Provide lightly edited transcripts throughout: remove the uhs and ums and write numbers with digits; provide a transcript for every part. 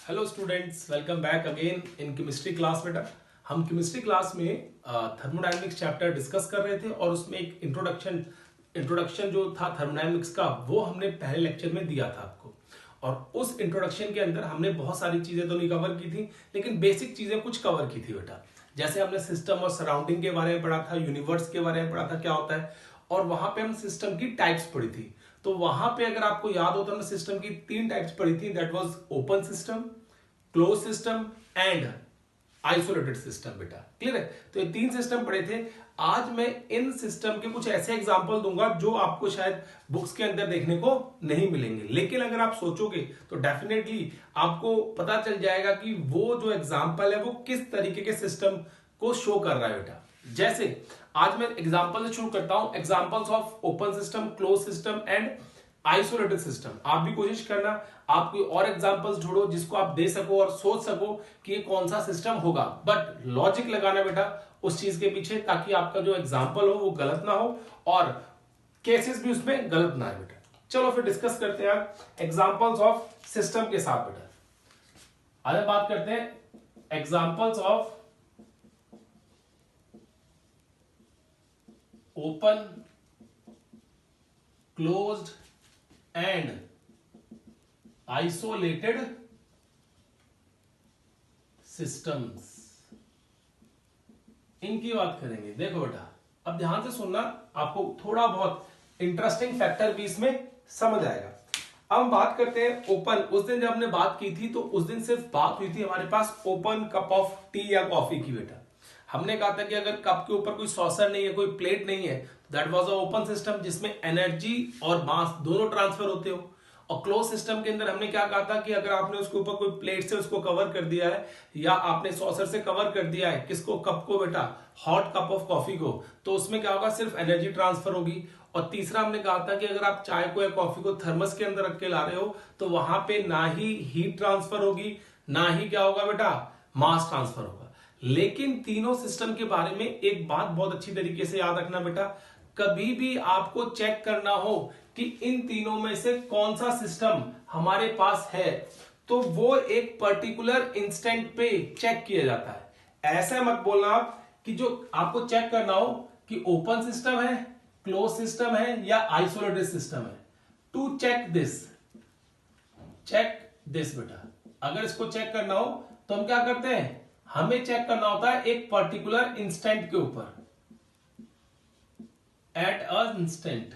Hello students, welcome back again in chemistry class. बेटा हम chemistry class में thermodynamics chapter discuss कर रहे थे और उसमें एक इंट्रोडक्शन जो था थर्मोडायनेमिक्स का वो हमने पहले लेक्चर में दिया था आपको। और उस इंट्रोडक्शन के अंदर हमने बहुत सारी चीजें तो नहीं कवर की थी, लेकिन बेसिक चीजें कुछ कवर की थी बेटा। जैसे हमने सिस्टम और सराउंडिंग के बारे में पढ़ा था, यूनिवर्स के बारे में पढ़ा था क्या होता है, और वहां पे हम सिस्टम की टाइप्स पढ़ी थी। तो वहां पे अगर आपको याद हो तो हमने सिस्टम की 3 टाइप्स पढ़ी थी, that was open system, close system and isolated system. बेटा क्लियर है? तो ये 3 सिस्टम पढ़े थे। आज मैं इन सिस्टम के कुछ ऐसे एग्जांपल दूंगा जो आपको शायद बुक्स के अंदर देखने को नहीं मिलेंगे, लेकिन अगर आप सोचोगे तो डेफिनेटली आपको पता चल जाएगा कि वो जो एग्जांपल है वो किस तरीके के सिस्टम को शो कर रहा है। बेटा जैसे आज मैं एग्जांपल से शुरू करता हूं, examples of open system, close system and isolated system. आप भी कोशिश करना, आप कोई और एग्जांपल्स ढूंढो जिसको आप दे सको और सोच सको कि ये कौन सा सिस्टम होगा, बट लॉजिक लगाना बेटा उस चीज के पीछे, ताकि आपका जो एग्जांपल हो वो गलत ना हो और केसेस भी उसमें गलत ना है। बेटा चलो फिर डिस्कस करते हैं एग्जांपल्स ऑफ सिस्टम के साथ। बेटा आज बात करते हैं examples of open, closed end isolated systems, इनकी बात करेंगे। देखो बेटा अब ध्यान से सुनना, आपको थोड़ा बहुत इंटरेस्टिंग फैक्टर भी इसमें समझ आएगा। अब हम बात करते हैं ओपन। उस दिन जब हमने बात की थी तो उस दिन सिर्फ बात हुई थी हमारे पास ओपन कप ऑफ टी या कॉफी की। बेटा हमने कहा था कि अगर कप के ऊपर कोई सॉसर नहीं है, कोई प्लेट नहीं है, that was a open system जिसमें एनर्जी और मास दोनों ट्रांसफर होते हो। और क्लोज सिस्टम के अंदर हमने क्या कहा था कि अगर आपने उसके ऊपर कोई प्लेट से उसको कवर कर दिया है या आपने सॉसर से कवर कर दिया है किसको, कप को बेटा, हॉट कप ऑफ कॉफी को, तो उसमें क्या होगा, सिर्फ एनर्जी ट्रांसफर होगी। और तीसरा हमने कहा था कि अगर आप चाय को या कॉफी को थर्मस के अंदर रख के ला रहे हो तो वहां पे ना ही हीट ट्रांसफर होगी, ना ही क्या होगा बेटा, मास ट्रांसफर होगा। लेकिन तीनों सिस्टम के बारे में एक बात बहुत अच्छी तरीके से याद रखना बेटा, कभी भी आपको चेक करना हो कि इन तीनों में से कौन सा सिस्टम हमारे पास है, तो वो एक पर्टिकुलर इंस्टेंट पे चेक किया जाता है। ऐसा मत बोलना आप कि जो आपको चेक करना हो कि ओपन सिस्टम है, क्लोज सिस्टम है या आइसोलेटेड सिस्टम है। टू चेक दिस बेटा, अगर इसको चेक करना हो तो हम क्या करते हैं, हमें चेक करना होता है एक पर्टिकुलर इंस्टेंट के ऊपर, एट अ इंस्टेंट।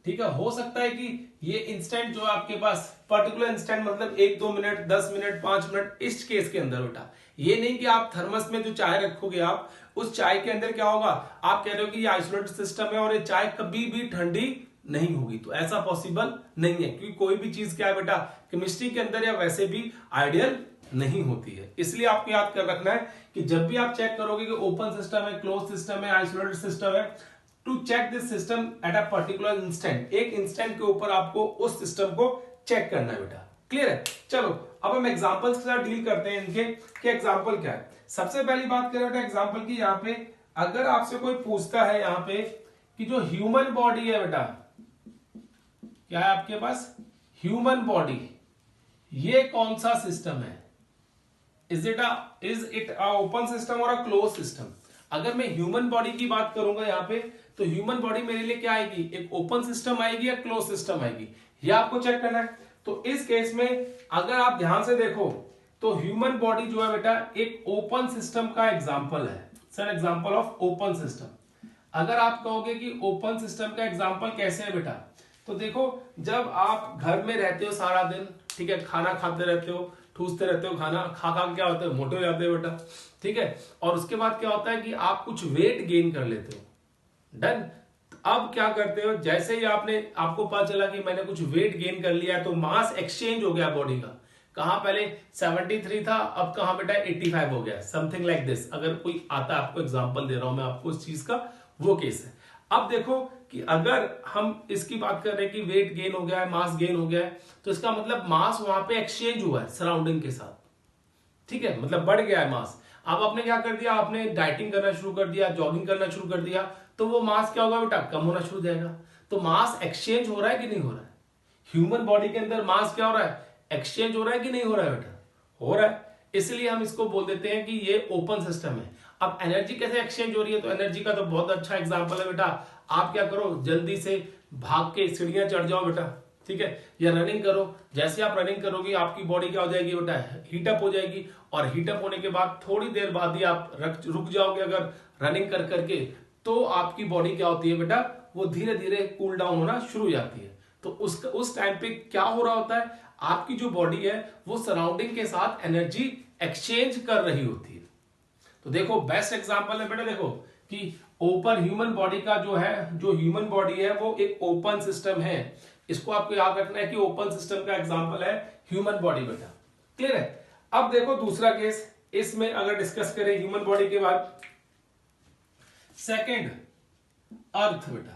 ठीक है, हो सकता है कि ये इंस्टेंट जो आपके पास पर्टिकुलर इंस्टेंट मतलब 1-2 मिनट, 10 मिनट, 5 मिनट, इस केस के अंदर बेटा, ये नहीं कि आप थर्मस में जो चाय रखोगे आप उस चाय के अंदर क्या होगा, आप कह रहे हो कि ये आइसोलेटेड सिस्टम है और ये चाय कभी भी ठंडी नहीं होगी, तो ऐसा पॉसिबल नहीं है, क्योंकि कोई भी चीज क्या है बेटा केमिस्ट्री के अंदर या वैसे भी आइडियल नहीं होती है। इसलिए आपको याद कर रखना है कि जब भी आप चेक करोगे कि ओपन सिस्टम है, क्लोज सिस्टम है, आइसोलेटेड सिस्टम है, to check this system at a particular instant, एक इंस्टेंट के ऊपर आपको उस सिस्टम को चेक करना है बेटा। क्लियर है? चलो अब हम एग्जांपल्स के साथ डील करते हैं इनके कि एग्जांपल क्या है। सबसे पहली बात करें बेटा एग्जांपल की, यहाँ पे अगर आपसे कोई पूछता है यहाँ पे कि जो ह्यूमन बॉडी है बेटा, क्या है आपके पास, ह्यूमन बॉडी, ये कौन सा सिस्टम है, is it a open system और अ क्लोज सिस्टम। अगर मैं ह्यूमन बॉडी की बात करूंगा यहाँ पे, तो ह्यूमन बॉडी मेरे लिए क्या आएगी, एक ओपन सिस्टम आएगी या क्लोज सिस्टम आएगी, ये आपको चेक करना है। तो इस केस में अगर आप ध्यान से देखो तो ह्यूमन बॉडी जो है बेटा एक ओपन सिस्टम का एग्जाम्पल है, sir example of open system. अगर आप कहोगे कि ओपन सिस्टम का एग्जाम्पल कैसे है बेटा, तो देखो जब आप घर में रहते हो सारा दिन, ठीक है, खाना खाते रहते हो, ठूसते रहते हो, खाना खा खा क्या होता है, मोटे हो जाते हो बेटा, ठीक है। और उसके बाद क्या होता है कि आप कुछ वेट गेन कर लेते हो, डन। अब क्या करते हो, जैसे ही आपको पता चला कि मैंने कुछ वेट गेन कर लिया, तो मास एक्सचेंज हो गया बॉडी का, कहां पहले 73 था, अब कहां बेटा 85 हो गया, समथिंग लाइक दिस। अगर कोई आता है, आपको एग्जांपल दे रहा हूं मैं आपको उस चीज का, वो केस है। अब देखो कि अगर हम इसकी बात कर रहे हैं कि वेट गेन हो गया है, मास गेन हो गया है, तो इसका मतलब मास वहां पे एक्सचेंज हुआ है सराउंडिंग के साथ, ठीक है, मतलब बढ़ गया है मास। अब आपने क्या कर दिया, आपने डाइटिंग करना शुरू कर दिया, जॉगिंग करना शुरू कर दिया, तो वो मास क्या होगा बेटा, कम होना शुरू हो जाएगा। तो मास एक्सचेंज हो रहा है कि नहीं हो रहा है, ह्यूमन बॉडी के अंदर मास क्या हो रहा है, एक्सचेंज हो रहा है कि नहीं हो रहा है बेटा? हो रहा है, इसलिए हम इसको बोल देते हैं कि ये ओपन सिस्टम है। अब एनर्जी कैसे एक्सचेंज हो रही है, तो एनर्जी का तो बहुत अच्छा एग्जांपल है बेटा। आप क्या करो, जल्दी से भाग के सीढ़ियां चढ़ जाओ बेटा, ठीक है, या रनिंग करो। जैसे आप रनिंग करोगे आपकी बॉडी क्या हो जाएगी बेटा, हीटअप हो जाएगी, और हीटअप होने के बाद थोड़ी देर बाद ही आप रुक जाओगे अगर रनिंग कर करके, तो आपकी बॉडी क्या होती है बेटा, वो धीरे धीरे कूल डाउन होना शुरू हो जाती है। तो उस टाइम पे क्या हो रहा होता है, आपकी जो बॉडी है वो सराउंडिंग के साथ एनर्जी एक्सचेंज कर रही होती है। तो देखो बेस्ट एग्जांपल है बेटा, देखो कि ओपन ह्यूमन बॉडी का जो है, जो ह्यूमन बॉडी है वो एक ओपन सिस्टम है। इसको आपको याद रखना है कि ओपन सिस्टम का एग्जांपल है ह्यूमन बॉडी बेटा। क्लियर है? अब देखो दूसरा केस, इसमें अगर डिस्कस करें ह्यूमन बॉडी के बाद, सेकंड अर्थ बेटा।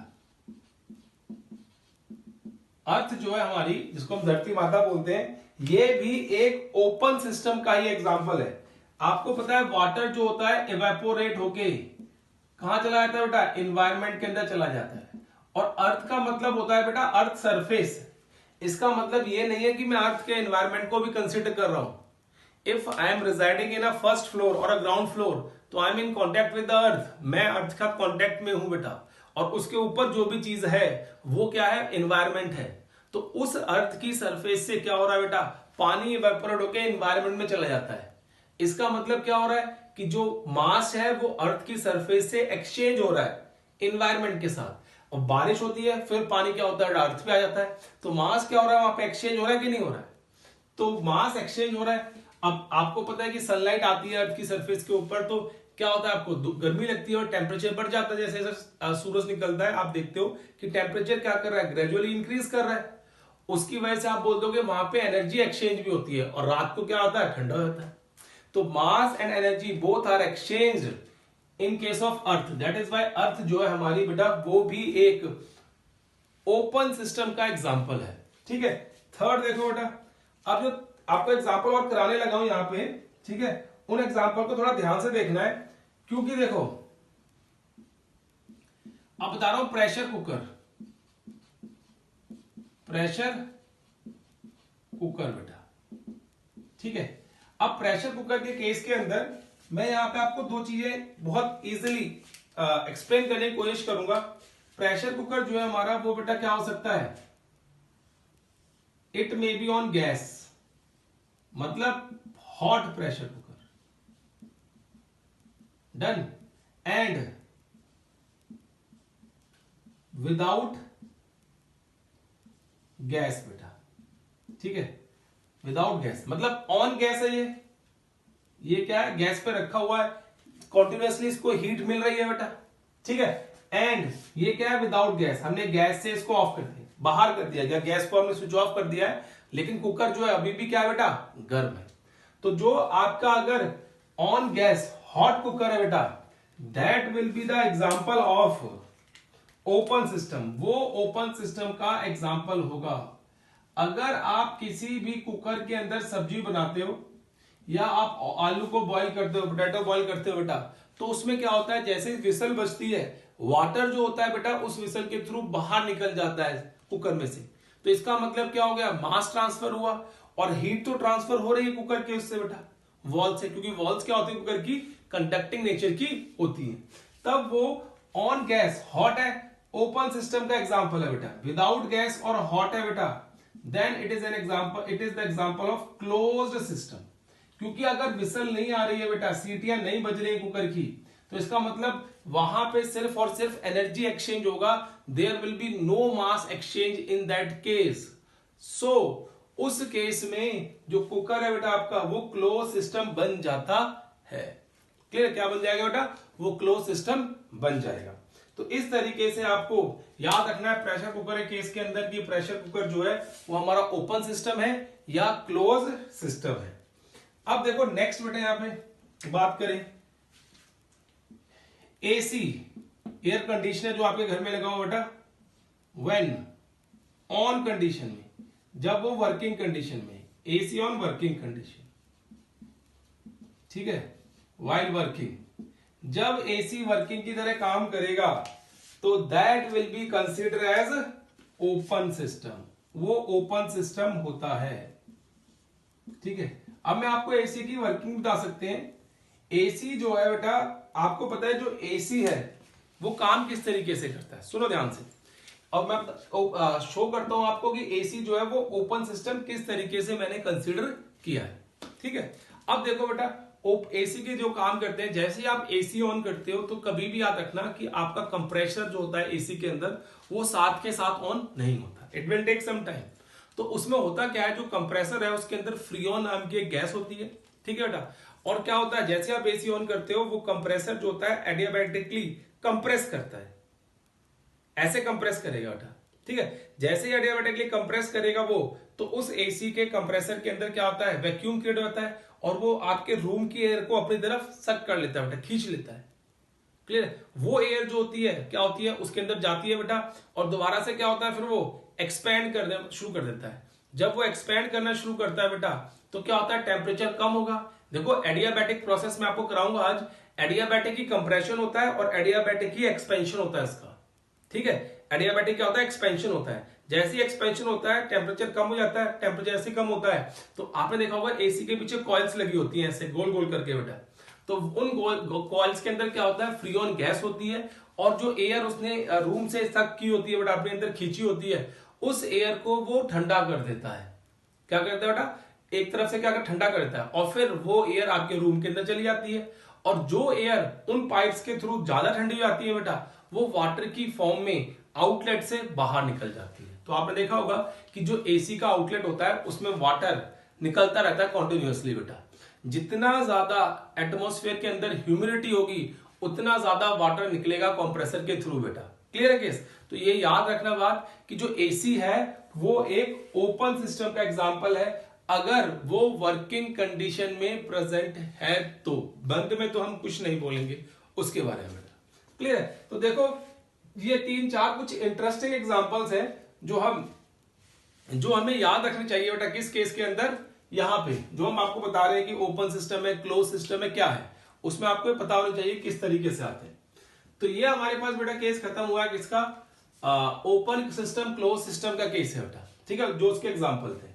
अर्थ जो है हमारी, जिसको हम धरती माता बोलते हैं, ये भी एक ओपन सिस्टम का ही एग्जांपल है। आपको पता है वाटर जो होता है इवेपोरेट होके कहां चला जाता है बेटा, एनवायरमेंट के अंदर चला जाता है। और अर्थ का मतलब होता है बेटा अर्थ सरफेस। इसका मतलब ये नहीं है कि मैं अर्थ के एनवायरमेंट को भी कंसिडर कर रहा हूं। If I am residing in a first floor और अ ग्राउंड फ्लोर, तो I am in contact with the earth, मैं अर्थ का कॉन्टेक्ट में हूं बेटा। और उसके ऊपर जो भी चीज है वो क्या है, एनवायरमेंट है। तो उस अर्थ की सरफेस से क्या हो रहा है बेटा, पानी इवेपोरेट होकर एनवायरमेंट में चला जाता है। इसका मतलब क्या हो रहा है कि जो मास है वो अर्थ की सरफेस से एक्सचेंज हो रहा है एनवायरमेंट के साथ। और बारिश होती है फिर पानी क्या होता है, अर्थ पे आ जाता है। तो मास क्या हो रहा है, वहां पे एक्सचेंज हो रहा है कि नहीं हो रहा है? तो मास एक्सचेंज हो रहा है। अब आपको पता है कि सनलाइट आती है अर्थ की सरफेस के ऊपर, तो क्या होता है, आपको गर्मी लगती है और टेम्परेचर बढ़ जाता है। जैसे जैसे सूरज निकलता है आप देखते हो कि टेम्परेचर क्या कर रहा है, ग्रेजुअली इंक्रीज कर रहा है। उसकी वजह से आप बोल दोगे वहां पे एनर्जी एक्सचेंज भी होती है, और रात को क्या होता है, ठंडा होता है। तो mass and energy both are exchange in case of earth. That is why earth जो है हमारी बेटा, वो भी एक ओपन सिस्टम का एग्जाम्पल है। ठीक है, थर्ड देखो बेटा, अब जो आपको एग्जाम्पल और कराने लगा हूं यहां पे, ठीक है, उन एग्जाम्पल को थोड़ा ध्यान से देखना है, क्योंकि देखो अब बता रहा हूं प्रेशर कुकर, प्रेशर कुकर बेटा। ठीक है, अब प्रेशर कुकर के केस के अंदर मैं यहां पे आपको दो चीजें बहुत इजीली एक्सप्लेन करने की कोशिश करूंगा। प्रेशर कुकर जो है हमारा, वो बेटा क्या हो सकता है, it may be on gas, मतलब hot pressure cooker, done, and without gas बेटा। ठीक है, विदाउट गैस मतलब ऑन गैस है, ये क्या है, गैस पे रखा हुआ है, कॉन्टिन्यूसली इसको हीट मिल रही है बेटा। ठीक है, एंड ये क्या है, विदाउट गैस, हमने गैस से इसको ऑफ कर दिया, बाहर कर दिया, गैस को हमने स्विच ऑफ कर दिया है, लेकिन कुकर जो है अभी भी क्या है बेटा, गर्म है। तो जो आपका अगर ऑन गैस हॉट कुकर है बेटा, that will be the example of open system, वो ओपन सिस्टम का एग्जांपल होगा। अगर आप किसी भी कुकर के अंदर सब्जी बनाते हो, या आप आलू को बॉईल करते हो, पोटैटो बॉईल करते हो बेटा, तो उसमें क्या होता है, जैसे विसल बजती है, वाटर जो होता है बेटा उस विसल के थ्रू बाहर निकल जाता है कुकर में से। तो इसका मतलब क्या हो गया, मास ट्रांसफर हुआ, और हीट तो ट्रांसफर हो रही है कुकर के उससे बेटा, वॉल से, क्योंकि वॉल्स क्या होती है कुकर की, कंडक्टिंग नेचर की होती है। तब वो ऑन गैस हॉट है, ओपन सिस्टम का एग्जांपल है बेटा। विदाउट गैस और हॉट है बेटा, then it is an example, it is the example of closed system. क्योंकि अगर विसल नहीं आ रही है बेटा, सीटियां नहीं बज रही कुकर की, तो इसका मतलब वहां पे सिर्फ और सिर्फ एनर्जी एक्सचेंज होगा, there will be no mass exchange in that case. So उस केस में जो कुकर है बेटा आपका, वो क्लोज सिस्टम बन जाता है। क्लियर, क्या बन जाएगा बेटा, वो क्लोज सिस्टम बन जाएगा। तो इस तरीके से आपको याद रखना है प्रेशर कुकर के केस के अंदर कि प्रेशर कुकर जो है वो हमारा ओपन सिस्टम है या क्लोज सिस्टम है। अब देखो नेक्स्ट बेटा, यहां पे बात करें एसी, एयर कंडीशनर जो आपके घर में लगा हुआ बेटा, व्हेन ऑन कंडीशन में, जब वो वर्किंग कंडीशन में, एसी ऑन वर्किंग कंडीशन, ठीक है, व्हाइल वर्किंग, जब एसी वर्किंग की तरह काम करेगा तो that will be consider as open system, वो ओपन सिस्टम होता है। ठीक है, अब मैं आपको एसी की वर्किंग बता सकते हैं। एसी जो है बेटा, आपको पता है जो एसी है वो काम किस तरीके से करता है, सुनो ध्यान से। अब मैं शो करता हूं आपको कि एसी जो है वो ओपन सिस्टम किस तरीके से मैंने कंसीडर किया है। ठीक है, अब देखो बेटा, एसी के जो काम करते हैं, जैसे ही आप एसी ऑन करते हो तो कभी भी याद रखना कि आपका कंप्रेसर जो होता है एसी के अंदर वो साथ के साथ ऑन नहीं होता, it will take some time. तो उसमें होता क्या है, जो कंप्रेसर है उसके अंदर फ्रीऑन नाम की एक गैस होती है। ठीक है बेटा, और क्या होता है, जैसे आप एसी ऑन करते हो वो कंप्रेसर जो होता है एडियाबैटिकली कंप्रेस करता है, ऐसे कंप्रेस करेगा बेटा। ठीक है, जैसे ही एडियाबैटिकली कंप्रेस करेगा वो, तो उस एसी के कंप्रेसर के अंदर क्या होता है, वैक्यूम क्रिएट होता है और वो आपके रूम की एयर को अपनी तरफ सक कर लेता है बेटा, खींच लेता है। क्लियर, वो एयर जो होती है क्या होती है, उसके अंदर जाती है बेटा, और दोबारा से क्या होता है, फिर वो एक्सपैंड करना शुरू कर देता है। जब वो एक्सपैंड करना शुरू करता है बेटा, तो क्या होता है, टेम्परेचर कम होगा। देखो एडियाबैटिक प्रोसेस में आपको कराऊंगा आज, एडियाबैटिक ही कंप्रेशन होता है और एडियाबैटिक ही एक्सपेंशन होता है इसका। ठीक है, एडियाबैटिक क्या होता है, एक्सपेंशन होता है। जैसे ही एक्सपेंशन होता है टेम्परेचर कम हो जाता है, टेम्परेचर ऐसे कम होता है तो आपने देखा होगा एसी के पीछे कॉइल्स लगी होती हैं ऐसे गोल गोल करके बेटा। तो उन कॉइल्स के अंदर क्या होता है, फ्रीऑन गैस होती है, और जो एयर उसने रूम से सक की होती है बेटा, अपने अंदर खींची होती है, उस एयर को वो ठंडा कर देता है। क्या करता है बेटा, एक तरफ से क्या कर ठंडा कर देता है, और फिर वो एयर आपके रूम के अंदर चली जाती है। और जो एयर उन पाइप्स के थ्रू ज्यादा ठंडी हो जाती है बेटा, वो वाटर की फॉर्म में आउटलेट से बाहर निकल जाती है। तो आपने देखा होगा कि जो एसी का आउटलेट होता है उसमें वाटर निकलता रहता है कॉन्टिन्यूअसली बेटा। जितना ज्यादा एटमॉस्फेयर के अंदर ह्यूमिडिटी होगी उतना ज्यादा वाटर निकलेगा कंप्रेसर के थ्रू बेटा। क्लियर है केस? तो ये याद रखना बात कि जो एसी है वो एक ओपन सिस्टम का एग्जांपल है, अगर वो वर्किंग कंडीशन में प्रेजेंट है तो। बंद में तो हम कुछ नहीं बोलेंगे उसके बारे में बेटा। क्लियर है? तो देखो ये 3-4 कुछ इंटरेस्टिंग एग्जांपल्स हैं जो हमें याद रखनी चाहिए बेटा। किस केस के अंदर, यहां पे जो हम आपको बता रहे हैं कि ओपन सिस्टम है, क्लोज सिस्टम है, क्या है, उसमें आपको पता होना चाहिए किस तरीके से आते हैं। तो ये हमारे पास बेटा केस खत्म हुआ है किसका, ओपन सिस्टम क्लोज सिस्टम का केस है बेटा। ठीक है, जो उसके एग्जाम्पल थे।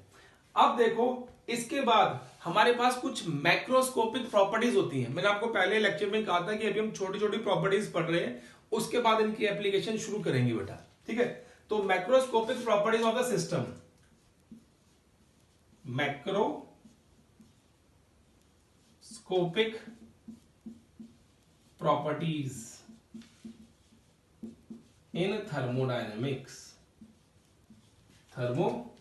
अब देखो इसके बाद हमारे पास कुछ मैक्रोस्कोपिक प्रॉपर्टीज होती हैं। मैंने आपको पहले लेक्चर में कहा था कि अभी हम छोटी छोटी प्रॉपर्टीज पढ़ रहे हैं, उसके बाद इनकी एप्लीकेशन शुरू करेंगे बेटा। ठीक है, तो macroscopic properties of the system, macroscopic properties in thermodynamics, thermodynamics.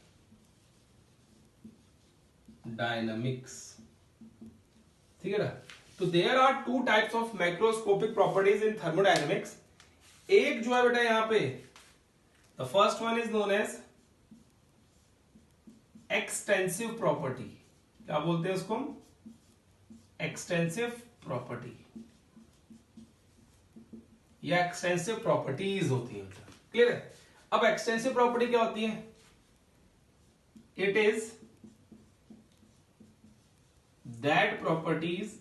ठीक है ना? तो there are 2 types of macroscopic properties in thermodynamics. एक जो है बेटा यहां पे, the first one is known as extensive property. क्या बोलते हैं उसको हम, एक्सटेंसिव प्रॉपर्टी या एक्सटेंसिव प्रॉपर्टीज होती है। क्लियर है? अब एक्सटेंसिव प्रॉपर्टी क्या होती है, इट इज दैट प्रॉपर्टीज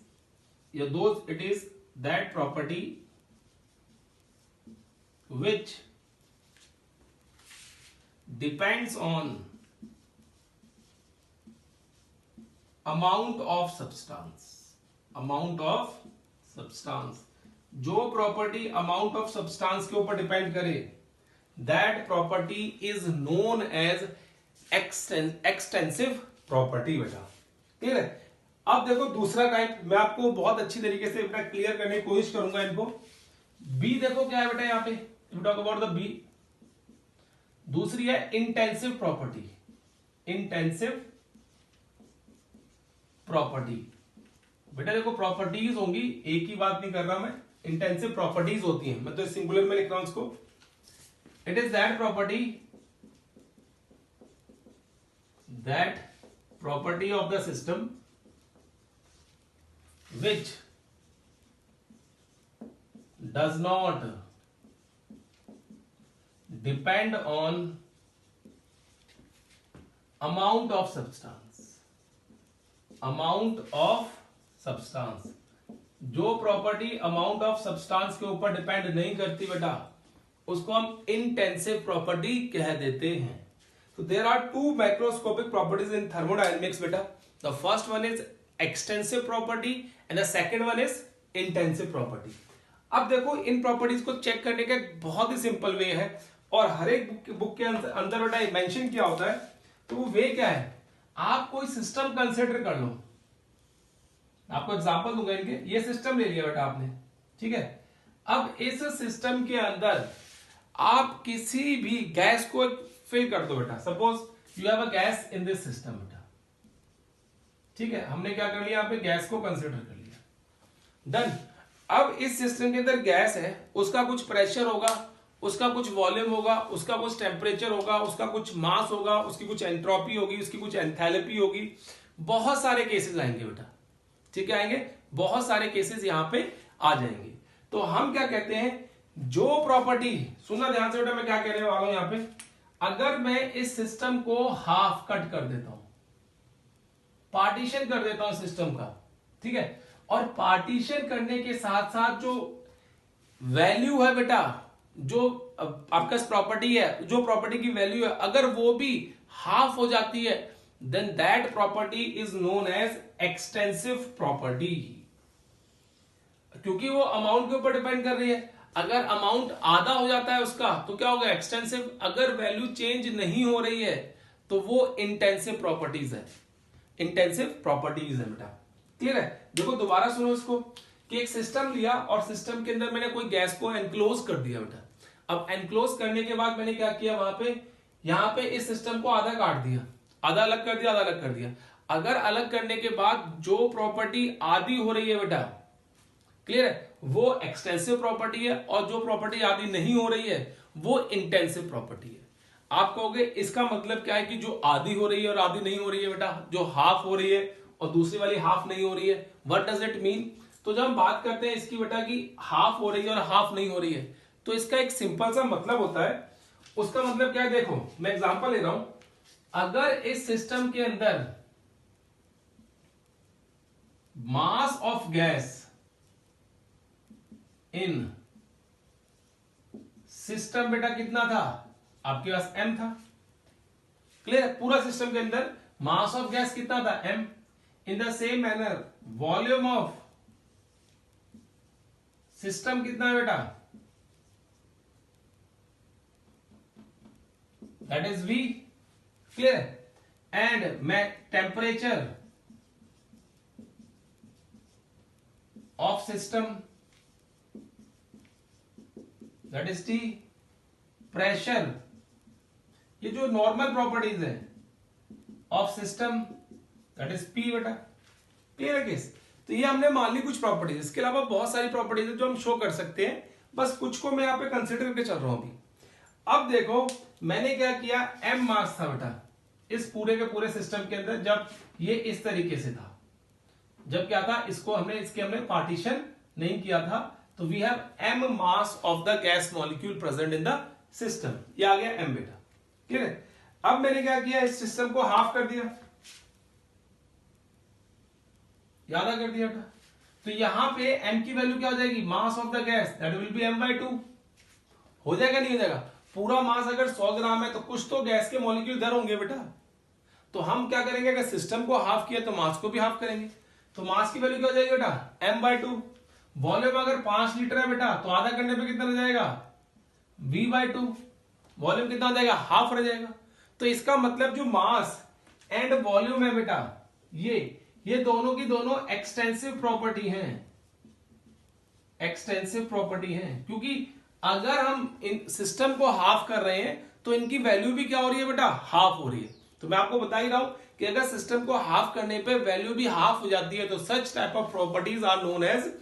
या those, it is that property which depends on amount of substance, amount of substance। जो प्रॉपर्टी अमाउंट ऑफ सब्सटेंस के ऊपर डिपेंड करे, that property is known as extensive property बेटा। Clear है? अब देखो दूसरा टाइप मैं आपको बहुत अच्छी तरीके से बेटा क्लियर करने की कोशिश करूंगा इनको। बी देखो क्या है बेटा यहां पे, टॉक अबाउट द बी। दूसरी है इंटेंसिव प्रॉपर्टी, इंटेंसिव प्रॉपर्टी। बेटा देखो प्रॉपर्टीज होंगी, एक ही बात नहीं कर रहा मैं, इंटेंसिव प्रॉपर्टीज होती हैं, मैं तो सिंगुलर में लिख रहा हूं इसको। It is that property of the system which does not depend on amount of substance, amount of substance। जो प्रॉपर्टी अमाउंट ऑफ सब्सटेंस के ऊपर डिपेंड नहीं करती बेटा, उसको हम इंटेंसिव प्रॉपर्टी कह देते हैं। तो there are 2 macroscopic properties in thermodynamics बेटा। The first one is extensive property and the second one is intensive property. अब देखो इन प्रॉपर्टीज को चेक करने का एक बहुत ही सिंपल वे है, और हर एक बुक के अंदर बेटा मेंशन किया होता है। तो वो वे क्या है, आप कोई सिस्टम कंसिडर कर लो। आपको एग्जांपल दूंगा इनके। ये सिस्टम ले लिया बेटा आपने, ठीक है। अब इस सिस्टम के अंदर आप किसी भी गैस को फिल कर दो बेटा। Suppose you have a gas in this system बेटा, ठीक है। हमने क्या कर लिया, यहाँ पे गैस को कंसिडर कर लिया, डन। अब इस सिस्टम के अंदर गैस है, उसका कुछ प्रेशर होगा, उसका कुछ वॉल्यूम होगा, उसका कुछ टेम्परेचर होगा, उसका कुछ मास होगा, उसकी कुछ एंट्रोपी होगी, उसकी कुछ एंथैल्पी होगी। बहुत सारे केसेस आएंगे बेटा, ठीक है, आएंगे बहुत सारे केसेस यहां पे आ जाएंगे। तो हम क्या कहते हैं, जो प्रॉपर्टी, सुनना ध्यान से बेटा मैं क्या कहने वाला हूं यहां पे। अगर मैं इस सिस्टम को हाफ कट कर देता हूं, पार्टीशन कर देता हूं सिस्टम का, ठीक है, और पार्टीशन करने के साथ साथ जो वैल्यू है बेटा, जो आपका प्रॉपर्टी है, जो प्रॉपर्टी की वैल्यू है, अगर वो भी हाफ हो जाती है, then that property is known as extensive property, क्योंकि वो अमाउंट के ऊपर डिपेंड कर रही है। अगर अमाउंट आधा हो जाता है उसका तो क्या होगा, एक्सटेंसिव। अगर वैल्यू चेंज नहीं हो रही है तो वो इंटेंसिव प्रॉपर्टीज है, इंटेंसिव प्रॉपर्टीज है बेटा, क्लियर है। देखो दोबारा सुनो इसको, कि एक सिस्टम लिया और सिस्टम के अंदर मैंने कोई गैस को एनक्लोज कर दिया बेटा। अब एनक्लोज करने के बाद मैंने क्या किया, वहां पे यहां पे इस सिस्टम को आधा काट दिया, आधा अलग कर दिया, आधा अलग कर दिया। अगर अलग करने के बाद जो प्रॉपर्टी आधी हो रही है बेटा, क्लियर है, वो एक्सटेंसिव प्रॉपर्टी है, और जो प्रॉपर्टी आधी नहीं हो रही है वो इंटेंसिव प्रॉपर्टी है। आप कहोगे इसका मतलब क्या है कि जो आधी हो रही है और आधी नहीं हो रही है बेटा, जो हाफ हो रही है और दूसरी वाली हाफ नहीं हो रही है, व्हाट डज इट मीन। तो जब हम बात करते हैं इसकी बेटा कि हाफ हो रही है और हाफ नहीं हो रही है, तो इसका एक सिंपल सा मतलब होता है। उसका मतलब क्या है, देखो मैं एग्जांपल ले रहा हूं। अगर इस सिस्टम के अंदर mass of gas in system बेटा कितना था, आपके पास m था, क्लियर। पूरा सिस्टम के अंदर मास ऑफ गैस कितना था, m। In the same manner volume of system कितना है बेटा, that is v, clear. And मैं temperature of system, that is T। Pressure, ये जो नॉर्मल प्रॉपर्टीज है of system, that is P बेटा, क्लियर है केस। तो ये हमने मान ली कुछ प्रॉपर्टीज, इसके अलावा बहुत सारी प्रॉपर्टीज है जो हम शो कर सकते हैं, बस कुछ को मैं यहां पे कंसिडर करके चल रहा हूं अभी। अब देखो मैंने क्या किया, m मास था बेटा इस पूरे के पूरे सिस्टम के अंदर, जब ये इस तरीके से था, जब क्या था, इसको हमने पार्टीशन नहीं किया था, तो we have m mass of the gas molecule present in the system, ये आ गया m बेटा, क्लियर है। अब मैंने क्या किया, इस सिस्टम को हाफ कर दिया, याद कर दिया बेटा। तो यहां पे m की वैल्यू क्या हो जाएगी, मास of the gas, that will B m/2। हो जाएगा नहीं हो जाएगा, पूरा मास अगर 100 ग्राम है तो कुछ तो गैस के मॉलिक्यूल इधर होंगे बेटा। तो हम क्या करेंगे, अगर सिस्टम को हाफ किया तो मास को भी हाफ करेंगे, तो मास की वैल्यू क्या हो जाएगी बेटा, m/2। वॉल्यूम अगर 5 लीटर है बेटा, तो आधा करने पे कितना रह जाएगा, v/2। वॉल्यूम कितना हो जाएगा, हाफ रह जाएगा। तो इसका मतलब जो मास एंड वॉल्यूम है बेटा, ये दोनों की दोनों एक्सटेंसिव प्रॉपर्टी हैं, एक्सटेंसिव प्रॉपर्टी हैं, क्योंकि अगर हम इन सिस्टम को हाफ कर रहे हैं तो इनकी वैल्यू भी क्या हो रही है बेटा, हाफ हो रही है। तो मैं आपको बता ही रहा हूं कि अगर सिस्टम को हाफ करने पे वैल्यू भी हाफ हो जाती है तो such type of properties are known as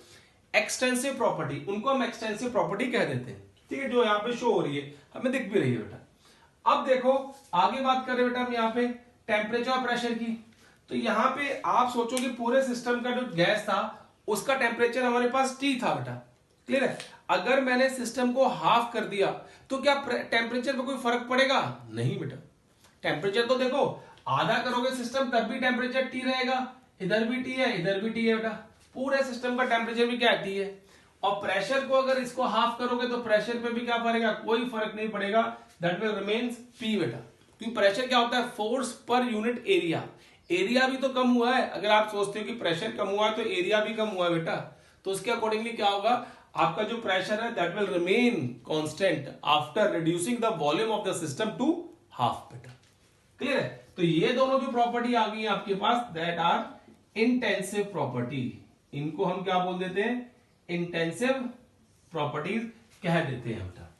extensive property, उनको हम एक्सटेंसिव प्रॉपर्टी कह देते हैं, ठीक है, जो यहाँ पे शो हो रही है, हमें दिख भी रही है बेटा। अब देखो आगे बात करें बेटा हम यहाँ पे टेम्परेचर और प्रेशर की। तो यहाँ पे आप सोचो कि पूरे सिस्टम का जो गैस था उसका टेम्परेचर हमारे पास T था बेटा, क्लियर है। अगर मैंने सिस्टम को हाफ कर दिया तो क्या टेम्परेचर में कोई फर्क पड़ेगा, नहीं बेटा। टेम्परेचर तो देखो आधा करोगे सिस्टम तब भी टेम्परेचर T रहेगा, इधर भी T है इधर भी T है बेटा, पूरे सिस्टम का टेम्परेचर भी क्या है, T है। और प्रेशर को अगर इसको हाफ करोगे तो प्रेशर पे भी क्या पड़ेगा, कोई फर्क नहीं पड़ेगा, दैट विल रिमेन्स P बेटा। क्योंकि प्रेशर क्या होता है, force per unit area. Area भी तो कम हुआ है। अगर आप सोचते हो कि प्रेशर कम हुआ है तो एरिया भी कम हुआ है बेटा, तो उसके अकॉर्डिंगली क्या होगा, आपका जो प्रेशर है that will remain constant after reducing the volume of the system to half बेटा। क्लियर है? तो ये दोनों जो प्रॉपर्टी आ गई है आपके पास दैट आर इंटेंसिव प्रॉपर्टी, इनको हम क्या बोल देते हैं, इंटेंसिव प्रॉपर्टीज कह देते हैं बेटा।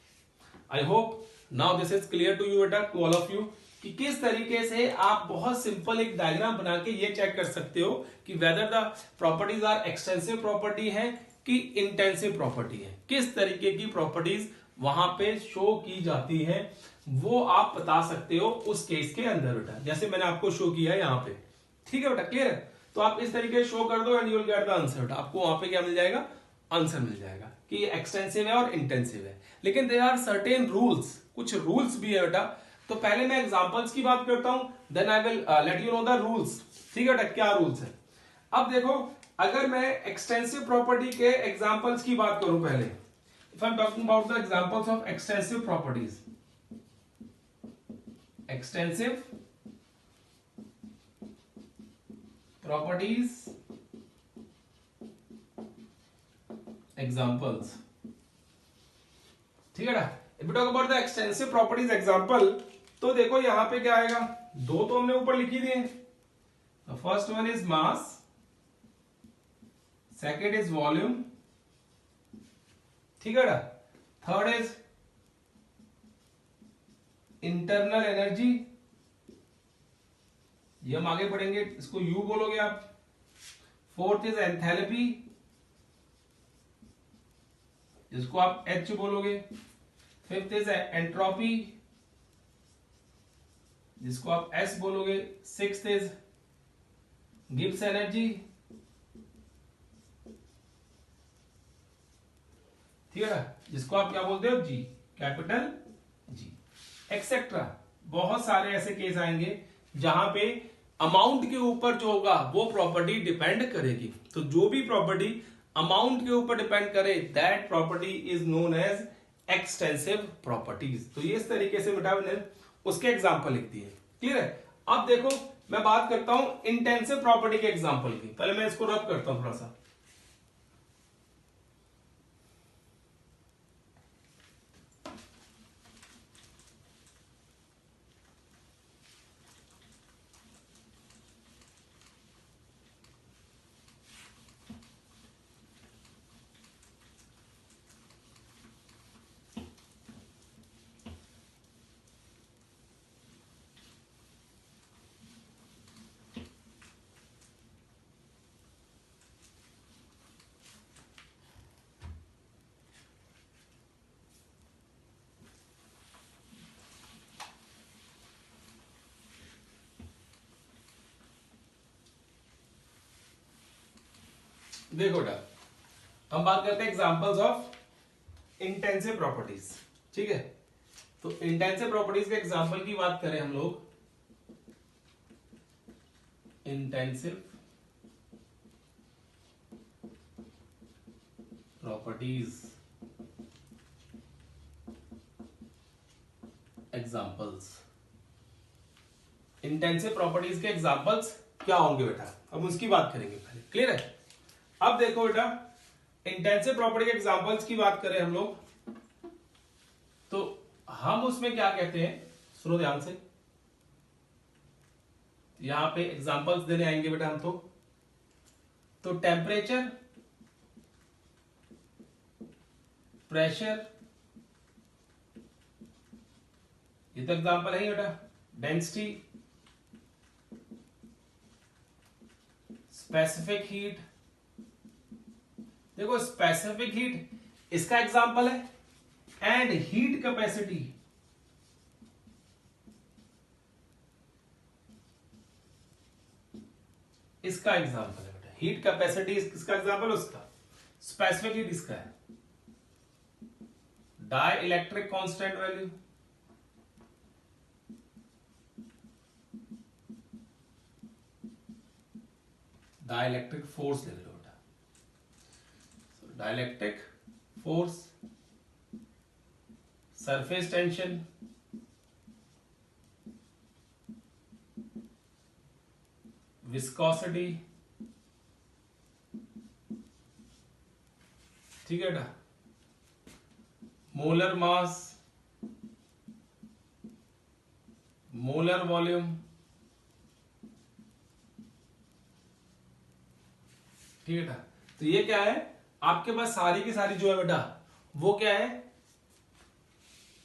I hope now this is clear to you बेटा, टू ऑल ऑफ यू, कि किस तरीके से आप बहुत सिंपल एक डायग्राम बना के ये चेक कर सकते हो कि whether the properties are extensive property है कि इंटेंसिव प्रॉपर्टी है, किस तरीके की प्रॉपर्टीज वहां पे शो की जाती है वो आप बता सकते हो उस केस के अंदर बेटा, जैसे मैंने आपको शो किया है यहाँ पे। ठीक है बेटा, क्लियर है? तो आप इस तरीके से शो कर दो and you will get the answer बेटा, आपको वहां पे क्या मिल जाएगा, आंसर मिल जाएगा कि ये एक्सटेंसिव है और इंटेंसिव है। लेकिन देयर आर सर्टेन रूल्स, कुछ रूल्स भी है बेटा। तो पहले मैं एग्जांपल्स की बात करता हूं, then I will let you know the rules. ठीक है बेटा, क्या रूल्स है? अब देखो, अगर मैं एक्सटेंसिव प्रॉपर्टी के एग्जांपल्स की बात करूं पहले, if I am talking about the examples of extensive properties, extensive properties examples, ठीक है ना? If you talk about the extensive properties example, तो देखो यहां पे क्या आएगा, दो तो हमने ऊपर लिखी दिए। First one is mass, second is volume, ठीक है ना? थर्ड इज इंटरनल एनर्जी, ये हम आगे पढ़ेंगे, इसको यू बोलोगे आप। फोर्थ इज एंथैल्पी, जिसको आप एच बोलोगे। फिफ्थ इज एंट्रोपी, जिसको आप एस बोलोगे। सिक्स्थ इज गिब्स एनर्जी, ठीक है ना, जिसको आप क्या बोलते हो, जी, कैपिटल जी, एक्सेट्रा। बहुत सारे ऐसे केस आएंगे जहां पे अमाउंट के ऊपर जो होगा वो प्रॉपर्टी डिपेंड करेगी। तो जो भी प्रॉपर्टी अमाउंट के ऊपर डिपेंड करे that property is known as extensive properties. तो ये इस तरीके से बेटा मैंने उसके एग्जांपल लिख दिए। क्लियर है? अब देखो मैं बात करता हूं इंटेंसिव प्रॉपर्टी के एग्जांपल की। पहले मैं इसको रब करता हूं थोड़ा सा। देखो बेटा, हम बात करते हैं एग्जांपल्स ऑफ इंटेंसिव प्रॉपर्टीज। ठीक है, तो इंटेंसिव प्रॉपर्टीज के एग्जांपल की बात करें हम लोग, intensive properties examples. Intensive properties के एग्जांपल्स क्या होंगे बेटा, अब उसकी बात करेंगे पहले। क्लियर है? अब देखो बेटा, इंटेंसिव प्रॉपर्टी के एग्जांपल्स की बात करें हम लोग, तो हम उसमें क्या कहते हैं, सुनो ध्यान से। यहां पे एग्जांपल्स देने आएंगे बेटा हम तो टेम्परेचर, प्रेशर, ये तो एग्जांपल है ही बेटा। डेंसिटी, स्पेसिफिक हीट, देखो स्पेसिफिक हीट इसका एग्जांपल है, एंड हीट कैपेसिटी इसका एग्जांपल है बेटा। हीट कैपेसिटी किसका एग्जांपल, उसका। स्पेसिफिक हीट इसका है। Dielectric constant value, dielectric force ले लो बेटा। Dielectric force, surface tension, viscosity, ठीक है बेटा, मोलर मास, मोलर वॉल्यूम, ठीक है बेटा। तो ये क्या है, आपके पास सारी की सारी जो है बेटा वो क्या है,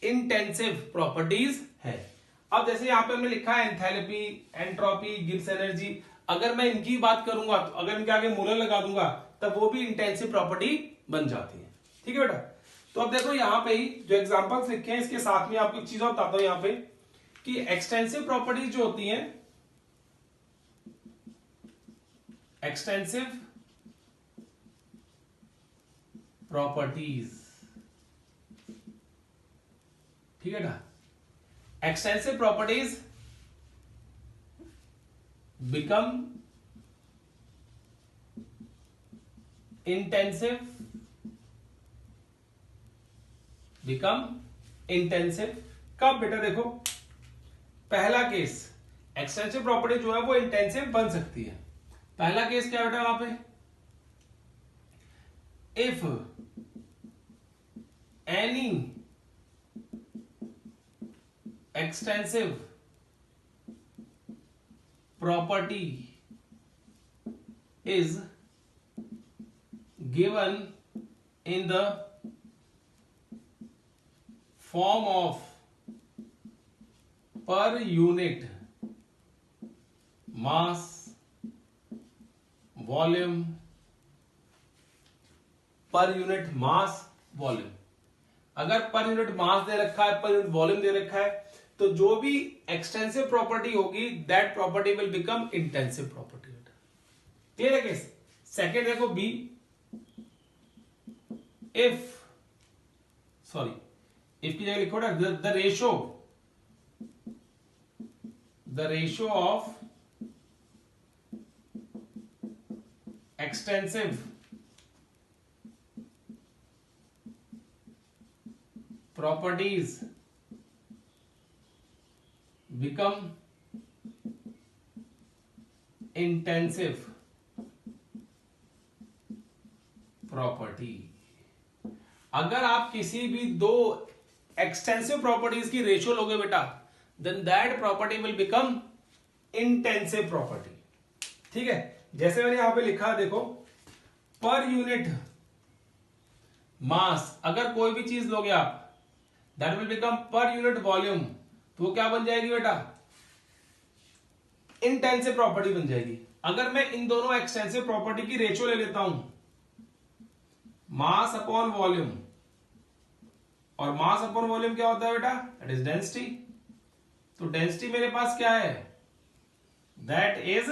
इंटेंसिव प्रॉपर्टीज है। अब जैसे यहां पे हमने लिखा है एंथैल्पी, एंट्रोपी, गिब्स एनर्जी, अगर मैं इनकी बात करूंगा तो अगर इनके आगे मोलर लगा दूंगा तब वो भी इंटेंसिव प्रॉपर्टी बन जाती है, ठीक है बेटा। तो अब देखो यहां पे ही जो एग्जांपल्स लिखे हैं इसके साथ में आपको एक चीज और बताता हूं यहां पे कि एक्सटेंसिव प्रॉपर्टीज जो होती हैं, एक्सटेंसिव प्रॉपर्टीज, ठीक है ना, एक्सटेंसिव प्रॉपर्टीज बिकम इंटेंसिव, कब बेटा, देखो पहला केस एक्सटेंसिव प्रॉपर्टी जो है वो इंटेंसिव बन सकती है। पहला केस क्या बेटा वहां पे, if any extensive property is given in the form of per unit mass, volume, per unit mass, volume. अगर पर यूनिट मास दे रखा है, पर यूनिट वॉल्यूम दे रखा है, तो जो भी एक्सटेंसिव प्रॉपर्टी होगी that property will become intensive property. Clear है केस। सेकेंड देखो बी, इफ की जगह लिखो ना the ratio of extensive properties become intensive property. अगर आप किसी भी दो एक्सटेंसिव प्रॉपर्टीज की रेशियो लोगे बेटा, then that property will become intensive property, ठीक है। जैसे मैंने यहां पे लिखा, देखो पर यूनिट मास, अगर कोई भी चीज लोगे आप, that will become per unit volume, तो वो क्या बन जाएगी बेटा, इंटेंसिव प्रॉपर्टी बन जाएगी। अगर मैं इन दोनों एक्सटेंसिव प्रॉपर्टी की रेशियो ले लेता हूं, मास अपॉन वॉल्यूम, और मास अपॉन वॉल्यूम क्या होता है बेटा, दैट इज डेंसिटी। तो डेंसिटी मेरे पास क्या है, दैट इज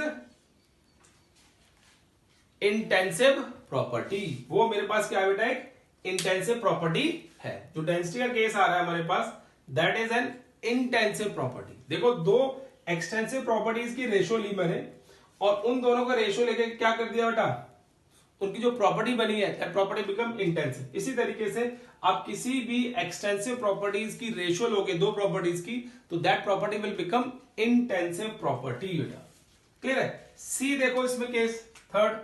इंटेंसिव प्रॉपर्टी। वो मेरे पास क्या है बेटा, एक इंटेंसिव प्रॉपर्टी है। जो डेंसिटी का केस आ रहा है हमारे पास, that is an intensive property. देखो दो एक्सटेंसिव प्रॉपर्टीज की रेशियो ली मैंने, और उन दोनों का रेशियो लेके क्या कर दिया बेटा, उनकी जो प्रॉपर्टी बनी है दैट प्रॉपर्टी बिकम इंटेंसिव। इसी तरीके से आप किसी भी एक्सटेंसिव प्रॉपर्टीज की रेशियो लोगे दो प्रॉपर्टीज की, तो that property will become intensive property बेटा। क्लियर है। सी देखो इसमें case third,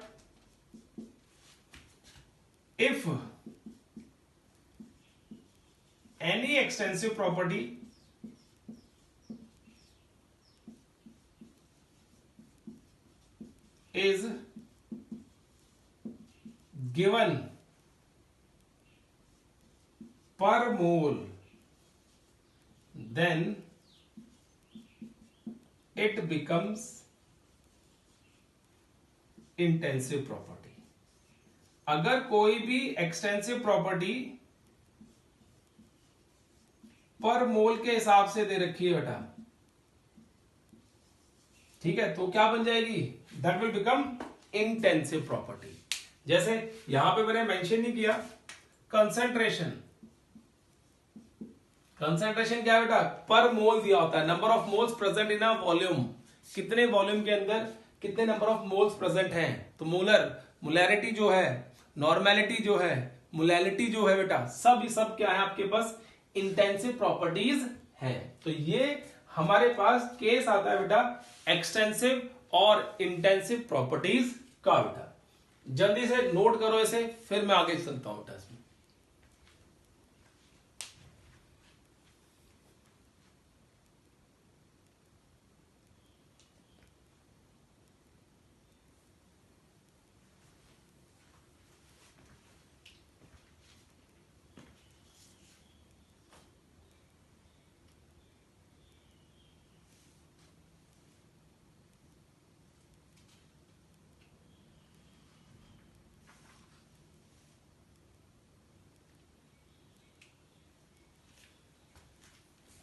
if any extensive property is given per mole, then it becomes intensive property। अगर कोई भी एक्सटेंसिव प्रॉपर्टी पर मोल के हिसाब से दे रखी है बेटा, ठीक है, तो क्या बन जाएगी, that will become intensive property. जैसे यहां पे मैंने मेंशन नहीं किया, कंसंट्रेशन क्या है बेटा, पर मोल दिया होता है, number of moles present in a volume, कितने वॉल्यूम के अंदर कितने नंबर ऑफ मोल्स प्रेजेंट हैं। तो मोलैरिटी जो है, नॉर्मेलिटी जो है, मोलैलिटी जो है बेटा, सब क्या है आपके पास, इंटेंसिव प्रॉपर्टीज हैं। तो ये हमारे पास केस आता है बेटा एक्सटेंसिव और इंटेंसिव प्रॉपर्टीज का बेटा। जल्दी से नोट करो इसे, फिर मैं आगे चलता हूं बेटा इसमें।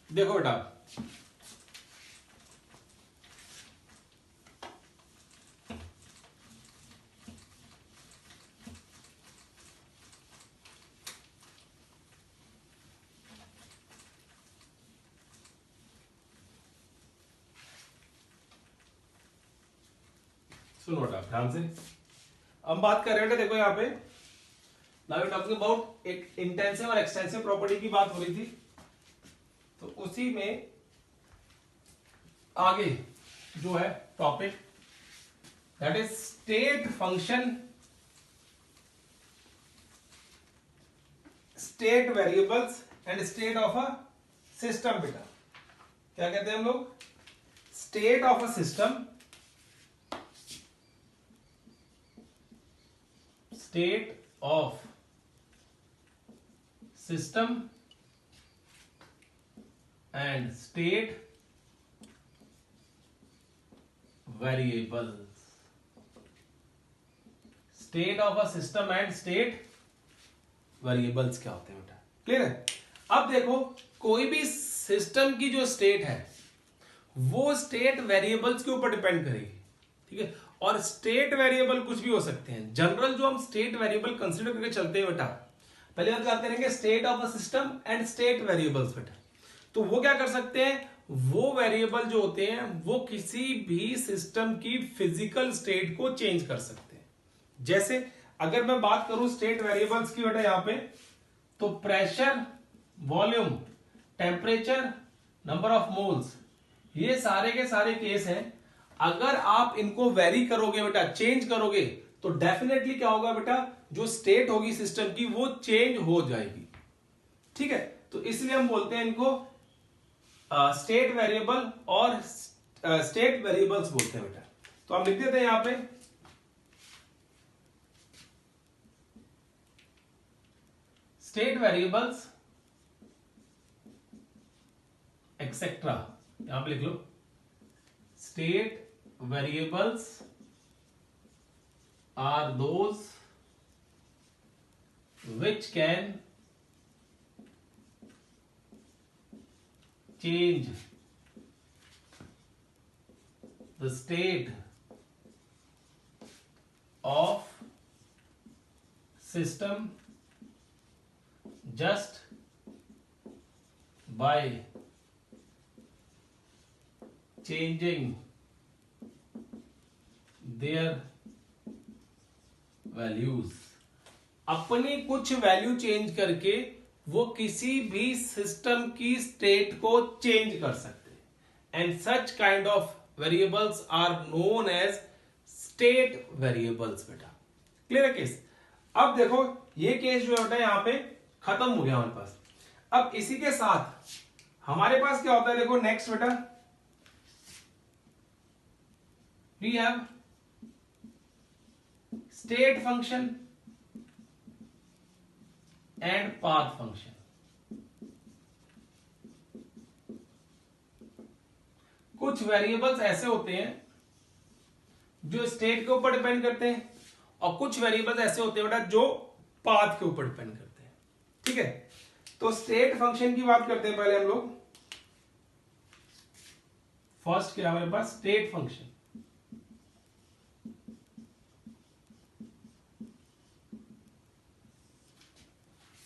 देखो बेटा, सुनो बेटा ध्यान से। अब बात कर रहे हैं, देखो यहाँ पे नाउ टॉकिंग अबाउट एक इंटेंसिव और एक्सटेंसिव प्रॉपर्टी की बात हो रही थी, तो उसी में आगे जो है topic that is state function, state variables and state of a system. बेटा क्या कहते हैं हम लोग? State of a system, state of system and state variables. State of a system and state variables क्या होते हैं बेटा? क्लियर है? अब देखो, कोई भी सिस्टम की जो स्टेट है वो स्टेट वेरिएबल्स के ऊपर डिपेंड करेगी, ठीक है। और स्टेट वेरिएबल कुछ भी हो सकते हैं। जनरल जो हम स्टेट वेरिएबल कंसीडर करके चलते हैं बेटा, पहले हम बात करेंगे state of a system and state variables बेटा। तो वो क्या कर सकते हैं? वो वेरिएबल जो होते हैं वो किसी भी सिस्टम की फिजिकल स्टेट को चेंज कर सकते हैं। जैसे अगर मैं बात करूं स्टेट वेरिएबल्स की बेटा यहां पे, तो pressure, volume, temperature, number of moles, ये सारे के सारे केस हैं। अगर आप इनको वेरी करोगे बेटा, चेंज करोगे, तो डेफिनेटली क्या होगा बेटा? जो स्टेट होगी सिस्टम की वो चेंज हो जाएगी, ठीक है। तो इसलिए हम बोलते हैं इनको स्टेट वेरिएबल और स्टेट वेरिएबल्स बोलते हैं बेटा। तो हम लिख देते हैं यहां पे स्टेट वेरिएबल्स एक्सेट्रा, यहां पे लिख लो state variables are those which can change the state of system just by changing their values। अपनी कुछ वैल्यू चेंज करके वो किसी भी सिस्टम की स्टेट को चेंज कर सकते हैं। And such kind of variables are known as state variables बेटा। क्लियर है केस? अब देखो ये केस जो होता है यहां पे खत्म हो गया हमारे पास। अब इसी के साथ हमारे पास क्या होता है? देखो नेक्स्ट बेटा, we have state function and path function. कुछ वेरिएबल्स ऐसे होते हैं जो स्टेट के ऊपर डिपेंड करते हैं, और कुछ वेरिएबल्स ऐसे होते हैं बेटा जो पाथ के ऊपर डिपेंड करते हैं, ठीक है। तो स्टेट फंक्शन की बात करते हैं पहले हम लोग। फर्स्ट क्या है हमारे पास? State function.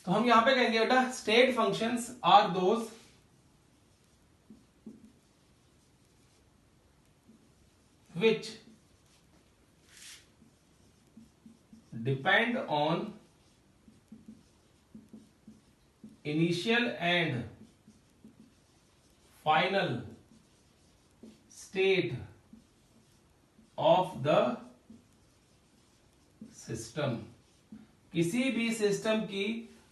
तो हम यहां पे कहेंगे बेटा state functions are those which depend on initial and final state of the system. किसी भी सिस्टम की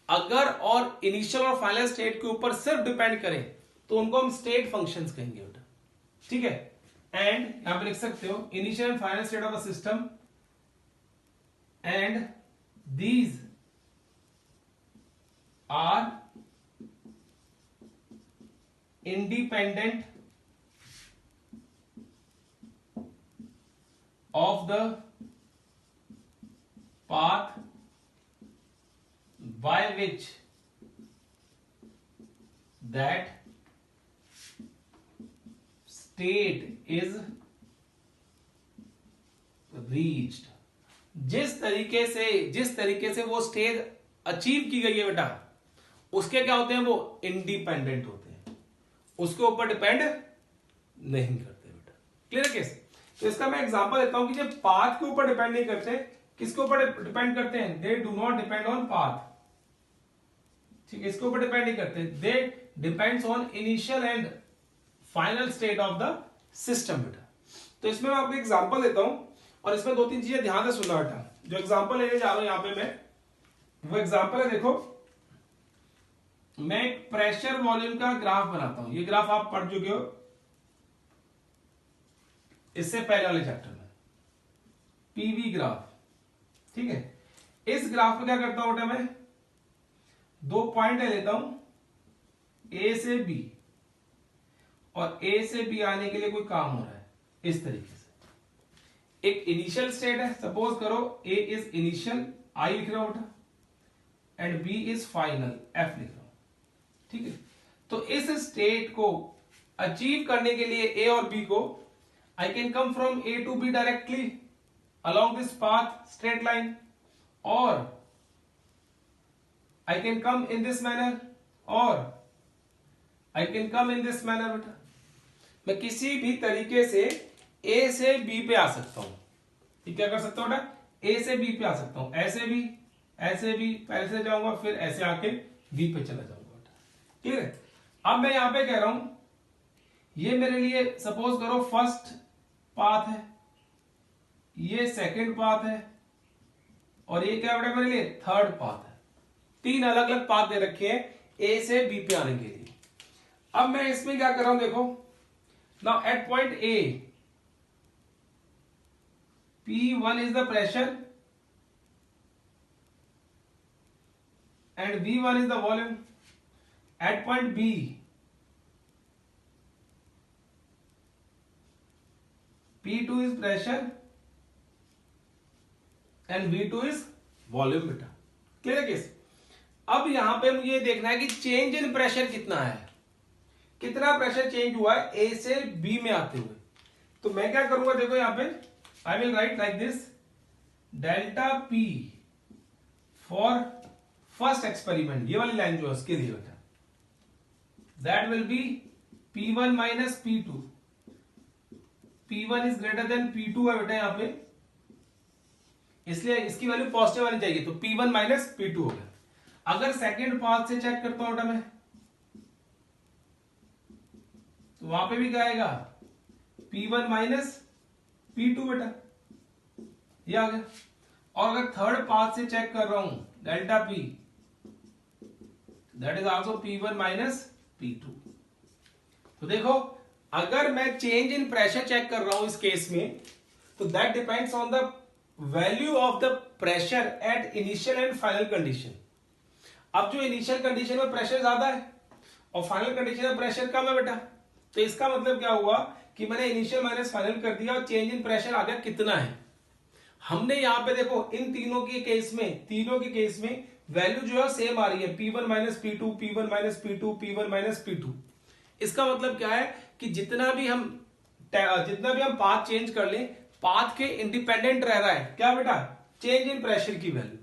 अगर और इनिशियल और फाइनल स्टेट के ऊपर सिर्फ डिपेंड करें तो उनको हम स्टेट फंक्शंस कहेंगे बेटा, ठीक है। एंड यहां पे लिख सकते हो initial and final state of a system and these are independent of the path by which that state is reached। जिस तरीके से वो स्टेज अचीव की गई है बेटा, उसके क्या होते हैं, वो इंडिपेंडेंट होते हैं, उसके ऊपर डिपेंड नहीं करते बेटा। Clear case. तो इसका मैं एग्जांपल देता हूं कि जब पाथ के ऊपर डिपेंड नहीं करते, किसके ऊपर डिपेंड करते हैं, they do not depend on path, ठीक है, इसके ऊपर डिपेंड नहीं करते, they depends on initial and final state of the system बेटा। तो इसमें मैं आपको एग्जांपल देता हूं और इसमें दो तीन चीजें ध्यान से सुनना बेटा। जो एग्जांपल लेने जा रहा हूं यहां पे मैं, वो एग्जांपल है, देखो मैं एक प्रेशर वॉल्यूम का ग्राफ बनाता हूं। ये ग्राफ आप पढ़ चुके हो इससे पहले वाले चैप्टर में, पीवी ग्राफ, ठीक है। इस ग्राफ में क्या करता हूं बेटा, मैं दो पॉइंट ले लेता हूं, ए से बी, और ए से बी आने के लिए कोई काम हो रहा है इस तरीके से। एक इनिशियल स्टेट है, सपोज करो ए इज इनिशियल, आई लिख रहा हूं बेटा, and B is final, F लिख रहा हूं, ठीक है। तो इस स्टेट को अचीव करने के लिए ए और बी को, I can come from A to B directly along this path straight line, or I can come in this manner, or I can come in this manner बेटा। मैं किसी भी तरीके से A से B पे आ सकता हूं, ठीक, क्या कर सकता हूं बेटा, A से B पे आ सकता हूं, ऐसे भी, ऐसे भी, पहले से जाऊंगा फिर ऐसे आके B पे चला जाऊंगा बेटा, ठीक है। अब मैं यहां पे कह रहा हूं, ये मेरे लिए सपोज करो फर्स्ट पाथ है, ये सेकंड पाथ है, और ये क्या बेटा मेरे लिए थर्ड पाथ है। तीन अलग अलग पाथ दे रखे हैं ए से बी पे आने के लिए। अब मैं इसमें क्या कर रहा हूं, देखो now at point A, P1 is the pressure and V1 is the volume. At point B, P2 is pressure and V2 is volume बेटा। क्लियर है केस। अब यहां पे मुझे देखना है कि चेंज इन प्रेशर कितना है, कितना प्रेशर चेंज हुआ है ए से बी में आते हुए। तो मैं क्या करूंगा, देखो यहां पे I will write like this, delta P for first experiment, ये वाली लाइन जो है उसके लिए बेटा, that will B P1 minus P2। P1 is greater than P2 है बेटा यहां पे, इसलिए इसकी वैल्यू पॉजिटिव आनी चाहिए, तो P1 माइनस P2 हो गया। अगर सेकेंड पाथ से चेक करता हूं बेटा मैं, तो वहां पे भी क्या आएगा, P1 माइनस P2 बेटा, ये आ गया। और अगर थर्ड पाथ से चेक कर रहा हूं, delta P, that is also P1 minus P2। तो देखो अगर मैं चेंज इन प्रेशर चेक कर रहा हूं इस केस में, तो that depends on the value of the pressure at initial and final condition. अब जो इनिशियल कंडीशन में प्रेशर ज्यादा है और फाइनल कंडीशन में प्रेशर कम है बेटा, तो इसका मतलब क्या हुआ कि मैंने इनिशियल माइनस फाइनल कर दिया और चेंज इन प्रेशर आ गया कितना है। हमने यहां पे देखो इन तीनों के केस में वैल्यू जो है सेम आ रही है, P1 minus P2, P1 minus P2, P1 minus P2। इसका मतलब क्या है कि जितना भी हम पाथ चेंज कर लें, पाथ के इंडिपेंडेंट रह रहा है क्या बेटा, चेंज इन प्रेशर की वैल्यू।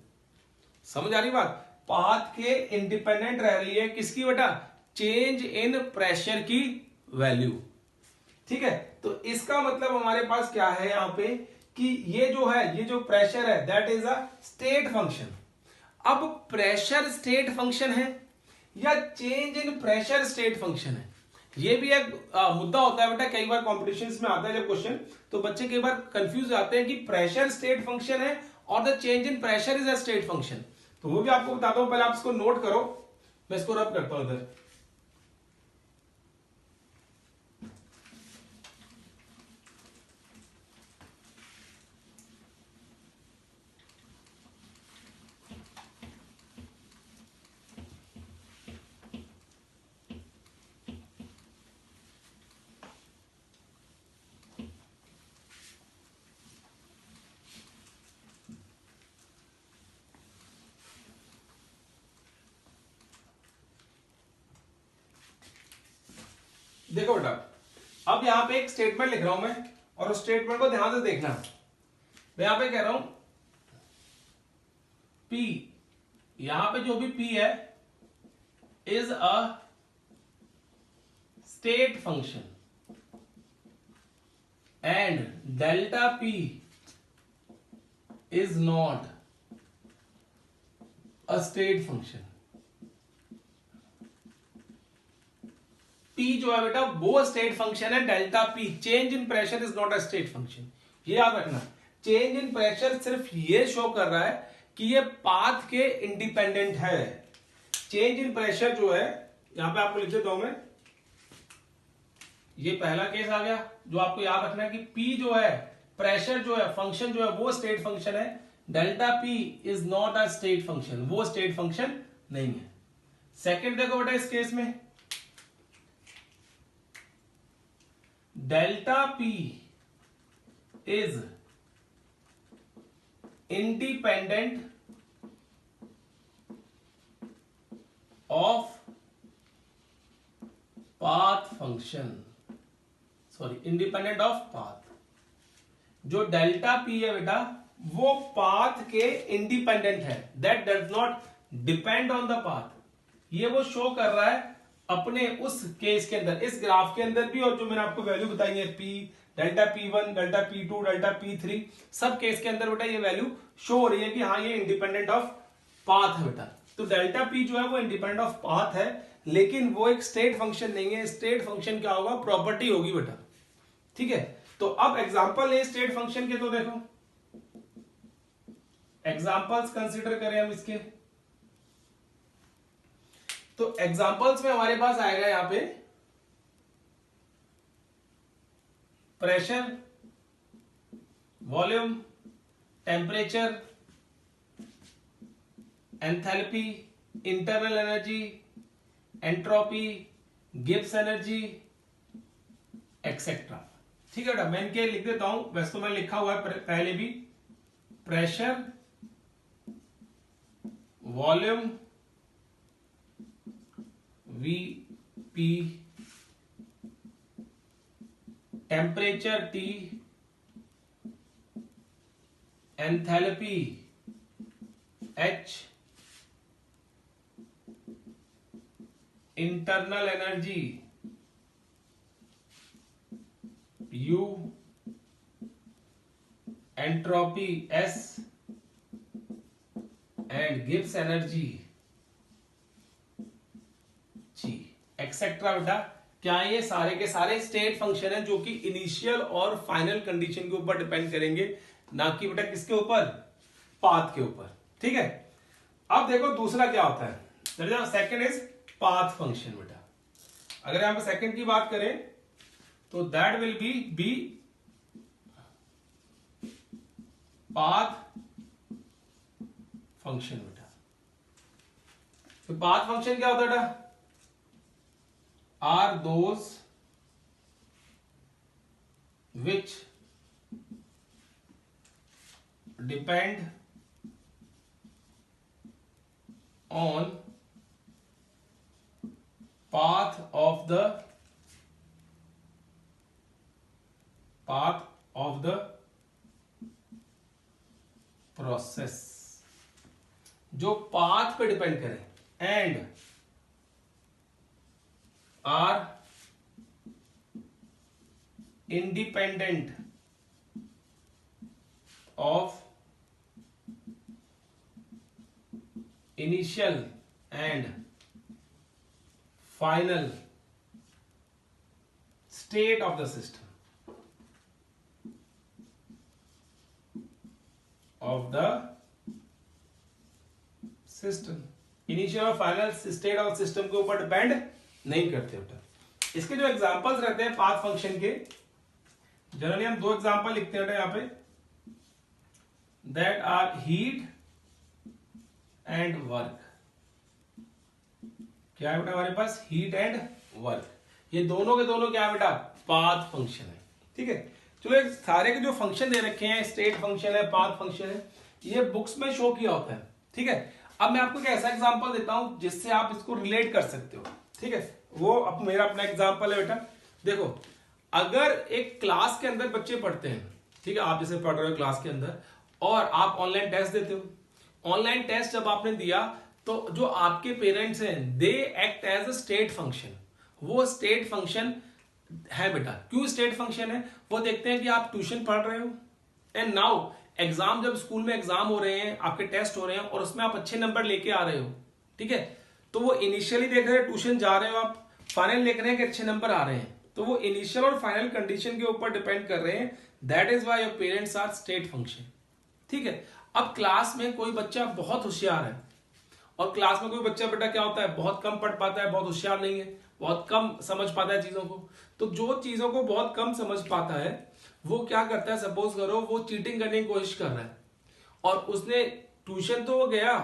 समझ आ रही बात, पाथ के इंडिपेंडेंट रह रही है किसकी बेटा, चेंज इन प्रेशर की वैल्यू, ठीक है। तो इसका मतलब हमारे पास क्या है यहां पे कि ये जो प्रेशर है that is a state function. अब प्रेशर स्टेट फंक्शन है या change in pressure state function है, ये भी एक मुद्दा होता है बेटा, कई बार कॉम्पिटिशन्स में आता है जब क्वेश्चन, तो बच्चे कई बार कंफ्यूज आते हैं कि प्रेशर स्टेट फंक्शन है और the change in pressure is a state function. तो वो भी आपको बताता हूं, पहले आप इसको नोट करो, मैं इसको रब करता हूं इधर। देखो बेटा, अब यहां पे एक स्टेटमेंट लिख रहा हूं मैं, और उस स्टेटमेंट को ध्यान से देखना। मैं यहां पे कह रहा हूं P, यहां पे जो भी P है is a state function and delta P is not a state function. P जो है बेटा वो स्टेट फंक्शन है, delta P change in pressure is not a state function. ये याद रखना, चेंज इन प्रेशर सिर्फ ये शो कर रहा है कि ये पाथ के इंडिपेंडेंट है। चेंज इन प्रेशर जो है, यहां पे आपको लिख देता हूं मैं, ये पहला केस आ गया जो आपको याद रखना है कि P जो है, प्रेशर जो है, फंक्शन जो है वो स्टेट फंक्शन है, delta P is not a state function, वो स्टेट फंक्शन नहीं है। सेकंड देखो बेटा, इस केस में delta P is independent of path function, sorry independent of path. जो डेल्टा P है बेटा वो पाथ के इंडिपेंडेंट है, that does not depend on the path. ये वो शो कर रहा है अपने उस केस के अंदर, इस ग्राफ के अंदर भी, और जो मैंने आपको वैल्यू बताई है P, delta P1, delta P2, delta P3, सब केस के अंदर बेटा ये वैल्यू शो हो रही है कि हाँ ये इंडिपेंडेंट ऑफ पाथ है बेटा। तो डेल्टा P जो है वो इंडिपेंडेंट ऑफ पाथ है, लेकिन वो एक स्टेट फंक्शन नहीं है। स्टेट फंक्शन क्या होगा, प्रॉपर्टी होगी बेटा, ठीक है। तो अब एग्जांपल है स्टेट फंक्शन के, तो देखो एग्जांपल्स कंसीडर करें हम इसके। तो एग्जांपल्स में हमारे पास आएगा यहां पे pressure, volume, temperature, enthalpy, internal energy, entropy, Gibbs energy, etcetera. ठीक है बेटा, मैं इनके लिख देता हूं, वैसे तो मैंने लिखा हुआ है पहले भी। Pressure, volume Vp, temperature T, enthalpy H, internal energy U, entropy S and Gibbs energy G, etcetera बेटा। क्या ये सारे के सारे स्टेट फंक्शन है जो कि इनिशियल और फाइनल कंडीशन के ऊपर डिपेंड करेंगे, ना कि बेटा किसके ऊपर, पाथ के ऊपर। ठीक है, अब देखो दूसरा क्या होता है, सेकंड इज पाथ फंक्शन बेटा। अगर यहां पे सेकंड की बात करें तो that will B path function बेटा। तो पाथ फंक्शन क्या होता है बेटा, are those which depend on path of the process, जो पाथ पे डिपेंड करें, and are independent of initial and final state of the system, of the system. Initial और फाइनल स्टेट ऑफ सिस्टम के ऊपर डिपेंड नहीं करते बेटा। इसके जो एग्जांपल्स रहते हैं पाथ फंक्शन के, जनरली हम दो एग्जांपल लिखते हैं यहाँ पे, that are heat and work. क्या है बेटा हमारे पास? Heat and work. ये दोनों के दोनों क्या है बेटा? पाथ फंक्शन है। ठीक है, चलो एक सारे के जो फंक्शन दे रखे हैं, स्टेट फंक्शन है, पाथ फंक्शन है, ये बुक्स में शो किया होता है। ठीक है, अब मैं आपको एक ऐसा एग्जांपल देता हूं जिससे आप इसको रिलेट कर सकते हो। ठीक है, वो अब मेरा अपना एग्जांपल है बेटा। देखो, अगर एक क्लास के अंदर बच्चे पढ़ते हैं, ठीक है, आप जैसे पढ़ रहे हो क्लास के अंदर, और आप ऑनलाइन टेस्ट देते हो। ऑनलाइन टेस्ट जब आपने दिया तो जो आपके पेरेंट्स हैं, they act as a state function. वो स्टेट फंक्शन है बेटा। क्यों स्टेट फंक्शन है? वो देखते हैं कि आप ट्यूशन पढ़ रहे हो, एंड नाउ एग्जाम, जब स्कूल में एग्जाम हो रहे हैं, आपके टेस्ट हो रहे हैं और उसमें आप अच्छे नंबर लेके आ रहे हो, ठीक है, तो वो इनिशियली देख रहे हैं, ट्यूशन जा रहे हो आप, फाइनल देख रहे हैं कि अच्छे नंबर आ रहे हैं, तो वो इनिशियल और फाइनल कंडीशन के ऊपर डिपेंड कर रहे हैं। That is why your parents are state function. ठीक है, अब क्लास में कोई बच्चा बहुत होशियार है, और क्लास में कोई बच्चा बेटा क्या होता है, बहुत कम पढ़ पाता है, बहुत होशियार नहीं है, बहुत कम समझ पाता है चीजों को। तो जो चीजों को बहुत कम समझ पाता है, वो क्या करता है, सपोज करो वो चीटिंग करने की कोशिश कर रहा है, और उसने ट्यूशन तो वो गया,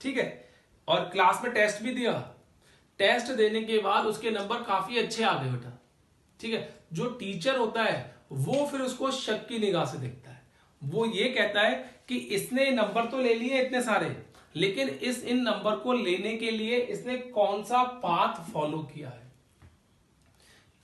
ठीक है, और क्लास में टेस्ट भी दिया। टेस्ट देने के बाद उसके नंबर काफी अच्छे आ गए बेटा। ठीक है, जो टीचर होता है वो फिर उसको शक की निगाह से देखता है। वो ये कहता है कि इसने नंबर तो ले लिए इतने सारे, लेकिन इन नंबर को लेने के लिए इसने कौन सा पाथ फॉलो किया है?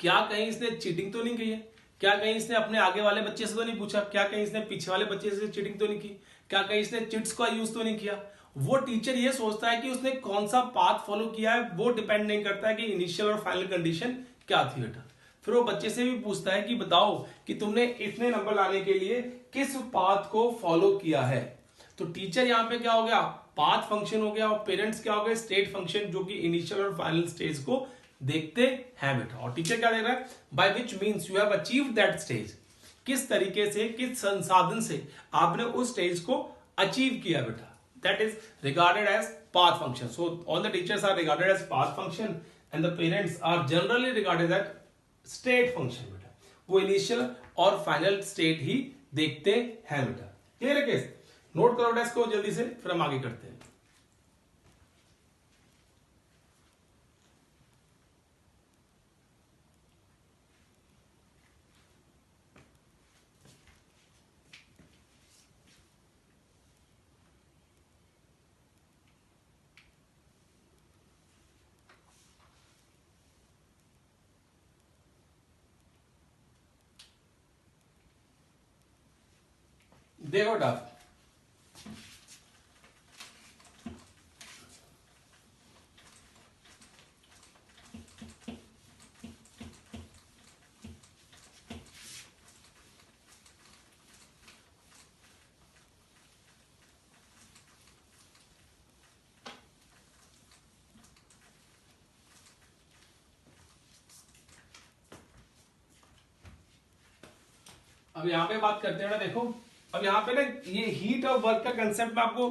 क्या कहीं इसने चीटिंग तो नहीं की है? क्या कहीं इसने अपने आगे वाले बच्चे से तो नहीं पूछा? क्या कहीं इसने पीछे वाले बच्चे से चीटिंग तो नहीं की? क्या कहीं इसने चिट्स का यूज तो नहीं किया? वो टीचर ये सोचता है कि उसने कौन सा पाथ फॉलो किया है, वो डिपेंड नहीं करता है कि इनिशियल और फाइनल कंडीशन क्या थी बेटा। फिर वो बच्चे से भी पूछता है कि बताओ कि तुमने इतने नंबर लाने के लिए किस पाथ को फॉलो किया है। तो टीचर यहाँ पे क्या हो गया, पाथ फंक्शन हो गया, और पेरेंट्स क्या हो गए, स्टेट फंक्शन, जो कि इनिशियल और फाइनल स्टेज को देखते हैं बेटा। और टीचर क्या देख रहा है, by which means you have achieved that stage. किस तरीके से, किस संसाधन से आपने उस स्टेज को अचीव किया बेटा, that is regarded as path function. So all the teachers are regarded as path function and the parents are generally regarded as state function बेटा। वो इनिशियल और फाइनल स्टेट ही देखते हैं बेटा। क्लियर है केस? नोट करो डेस्क को जल्दी से, फिर हम आगे करते हैं। देखो डफ, अब यहां पे बात करते हैं ना। देखो, अब यहां पे ना ये हीट और वर्क का कंसेप्ट मैं आपको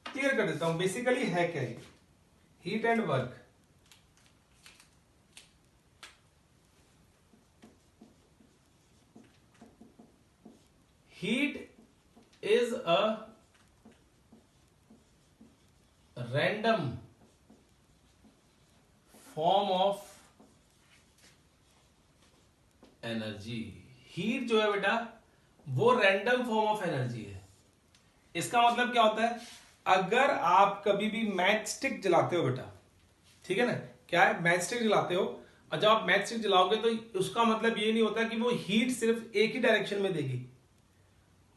क्लियर कर देता हूं। बेसिकली है क्या ये heat and work? Heat is a random form of energy. Heat जो है बेटा वो रैंडम फॉर्म ऑफ एनर्जी है। इसका मतलब क्या होता है, अगर आप कभी भी मैच स्टिक जलाते हो बेटा, ठीक है ना, क्या है, मैच स्टिक जलाते हो, और जब आप मैच स्टिक जलाओगे तो उसका मतलब ये नहीं होता कि वो हीट सिर्फ एक ही डायरेक्शन में देगी।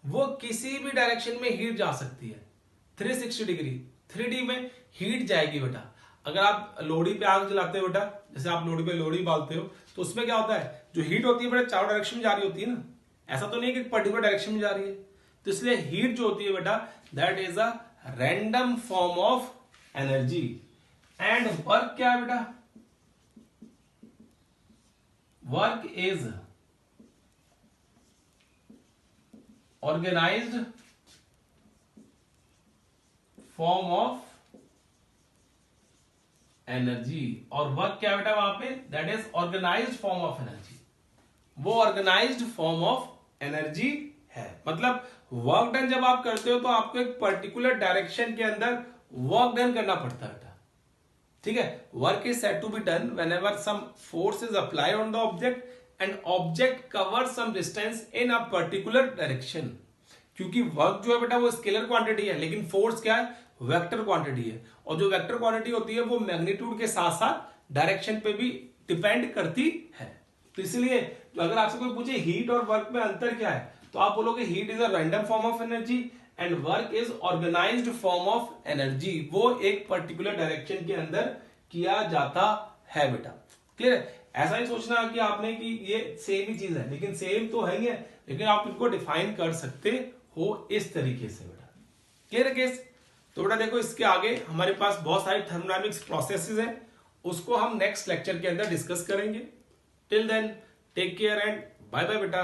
वो किसी भी डायरेक्शन में हीट जा सकती है। 360 डिग्री 3D में हीट जाएगी बेटा। अगर आप लोहड़ी पे आग जलाते हो बेटा, जैसे आप लोहड़ी पे लोहड़ी बालते हो, तो उसमें क्या होता है, जो हीट होती है बेटा चारों डायरेक्शन में जा रही होती है ना। ऐसा तो नहीं कि पर्टिकुलर डायरेक्शन में जा रही है। तो इसलिए हीट जो होती है बेटा, that is a random form of energy. And work क्या है बेटा, work is organised form of energy. और वर्क क्या बेटा वहां पे, that is organised form of energy. वो ऑर्गेनाइज्ड फॉर्म ऑफ एनर्जी है। मतलब वर्क डन जब आप करते हो तो आपको एक पर्टिकुलर डायरेक्शन के अंदर वर्क डन करना पड़ता है। ठीक है, work is said to be done whenever some force is apply on the object and object cover some distance in a particular direction. क्योंकि वर्क जो है बेटा वो स्केलर क्वांटिटी है, लेकिन फोर्स क्या है, वेक्टर क्वांटिटी है। और जो वेक्टर क्वांटिटी होती है वो मैग्नीट्यूड के साथ साथ डायरेक्शन पे भी डिपेंड करती है। तो इसलिए अगर आपसे कोई पूछे हीट और वर्क में अंतर क्या है, तो आप बोलोगे heat is a random form of energy and work is organised form of energy. वो एक पर्टिकुलर डायरेक्शन के अंदर किया जाता है बेटा। क्लियर है? ऐसा ही सोचना कि आपने कि ये सेम ही चीज है, लेकिन सेम तो है ही है, लेकिन आप इनको डिफाइन कर सकते हो इस तरीके से बेटा। क्लियर है केस? तो बेटा देखो, इसके आगे हमारे पास बहुत सारी थर्मोडायनामिक्स प्रोसेसेस हैं, उसको हम नेक्स्ट लेक्चर के अंदर डिस्कस करेंगे। Till then take care and bye bye बेटा।